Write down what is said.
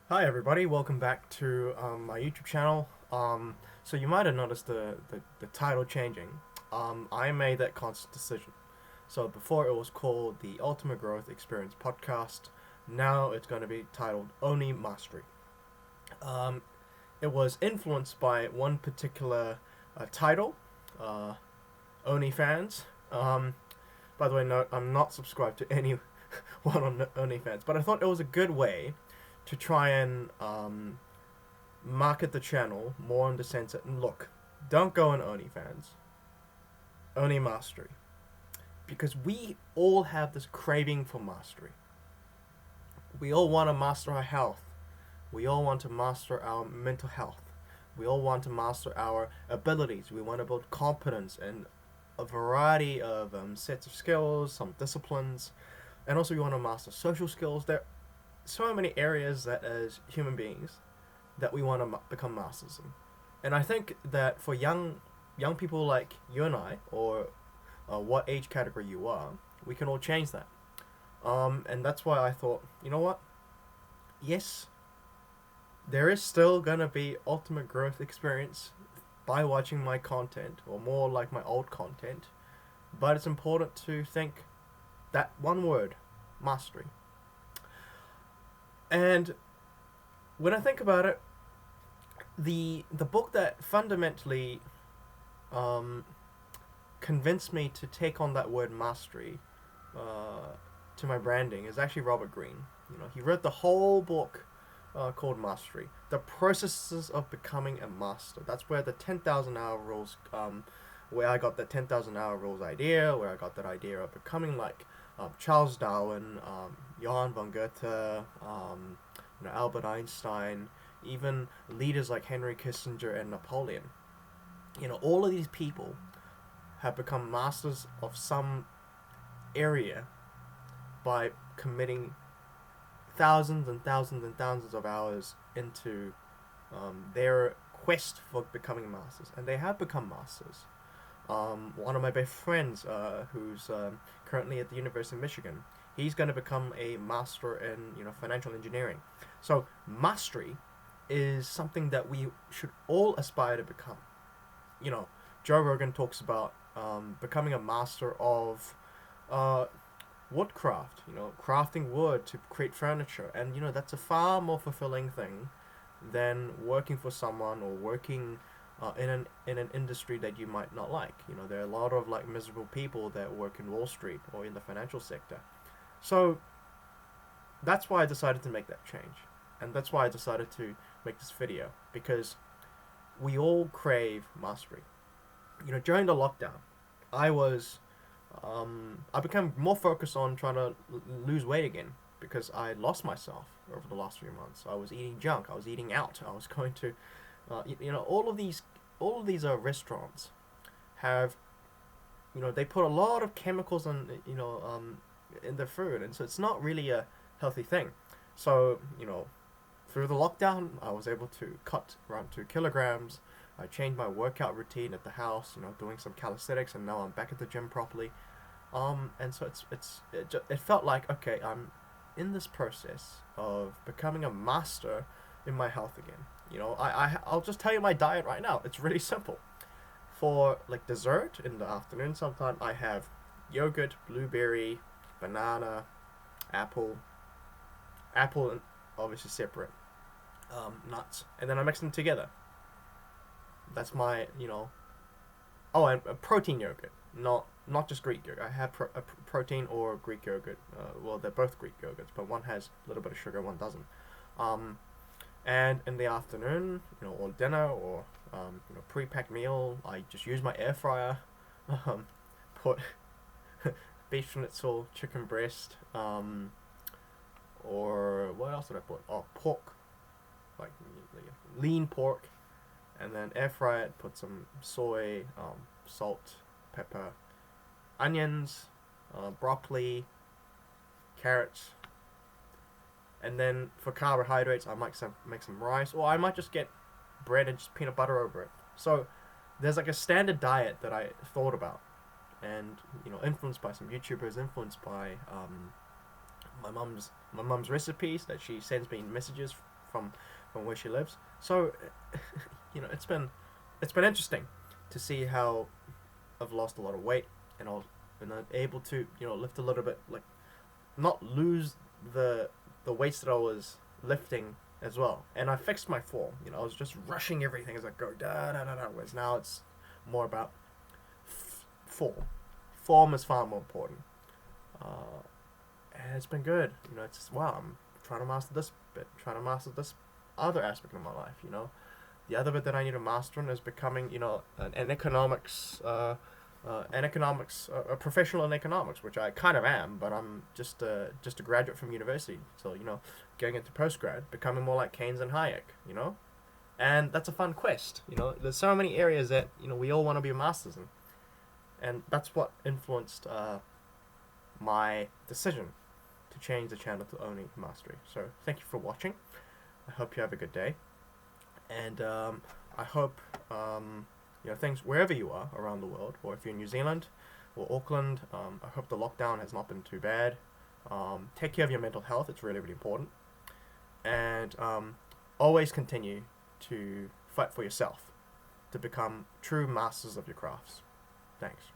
Hi everybody, welcome back to my YouTube channel. So you might have noticed the title changing. I made that conscious decision. So before it was called the Ultimate Growth Experience Podcast. Now it's going to be titled Only Mastery. Um, it was influenced by one particular title, uh, OnlyFans. By the way, no, I'm not subscribed to anyone on OnlyFans, but I thought it was a good way to try and market the channel more in the sense that, look, don't go on OnlyFans, only mastery. Because we all have this craving for mastery. We all want to master our health. We all want to master our mental health. We all want to master our abilities. We want to build competence and a variety of sets of skills, some disciplines, and also we want to master social skills. There are so many areas that as human beings that we want to become masters in. And I think that for young people like you and I, or what age category you are, we can all change that. And that's why I thought, you know what? Yes, there is still gonna be ultimate growth experience by watching my content, or more like my old content. But it's important to think that one word, mastery. And when I think about it, the book that fundamentally um, convinced me to take on that word mastery to my branding is actually Robert Greene. You know, he wrote the whole book called Mastery, the processes of becoming a master. That's where the 10,000 hour rules, where I got the 10,000 hour rules idea, where I got that idea of becoming like Charles Darwin, Johann von Goethe, Albert Einstein, even leaders like Henry Kissinger and Napoleon. You know, all of these people have become masters of some area by committing thousands and thousands and thousands of hours into their quest for becoming masters, and they have become masters. One of my best friends, who's currently at the University of Michigan, he's going to become a master in financial engineering. So mastery is something that we should all aspire to become. You know, Joe Rogan talks about becoming a master of uh, woodcraft. You know, crafting wood to create furniture, and that's a far more fulfilling thing than working for someone or working in an industry that you might not like. You know, there are a lot of like miserable people that work in Wall Street or in the financial sector. So that's why I decided to make that change, and that's why I decided to make this video, because we all crave mastery. You know, during the lockdown, I was I became more focused on trying to lose weight again because I lost myself over the last 3 months. I was eating junk. I was eating out. I was going to, all of these restaurants have, they put a lot of chemicals in their food, and so it's not really a healthy thing. So through the lockdown, I was able to cut around 2 kilograms. I changed my workout routine at the house, doing some calisthenics, and now I'm back at the gym properly. And so it felt like, okay, I'm in this process of becoming a master in my health again. I'll just tell you my diet right now. It's really simple. For like dessert in the afternoon, sometime I have yogurt, blueberry, banana, apple, apple obviously separate, nuts, and then I mix them together. That's my. Oh, and a protein yogurt, not just Greek yogurt. I have a protein or Greek yogurt. Well, they're both Greek yogurts, but one has a little bit of sugar, one doesn't. Um, and in the afternoon, or dinner, or pre-packed meal, I just use my air fryer. Put beef schnitzel, chicken breast, or what else did I put? Oh, pork, like lean pork, and then air fry it. Put some soy, salt, pepper, onions, broccoli, carrots, and then for carbohydrates, I might make some rice, or I might just get bread and just peanut butter over it. So there's like a standard diet that I thought about, and influenced by some YouTubers, influenced by my mum's recipes that she sends me messages from where she lives. So, it's been interesting to see how I've lost a lot of weight, and I've been able to lift a little bit, like not lose the weights that I was lifting as well. And I fixed my form. I was just rushing everything as I go da da da da. Whereas now it's more about form. Form is far more important. And it's been good. It's just, wow, I'm trying to master this bit, trying to master this other aspect of my life. The other bit that I need to master is becoming, an economics, a professional in economics, which I kind of am, but I'm just a graduate from university. So, going into postgrad, becoming more like Keynes and Hayek, and that's a fun quest. There's so many areas that, we all want to be masters in, and that's what influenced my decision to change the channel to OnlyMastery. So, thank you for watching. I hope you have a good day, and I hope things wherever you are around the world, or if you're in New Zealand or Auckland, I hope the lockdown has not been too bad. Take care of your mental health. It's really, really important, and always continue to fight for yourself to become true masters of your crafts. Thanks.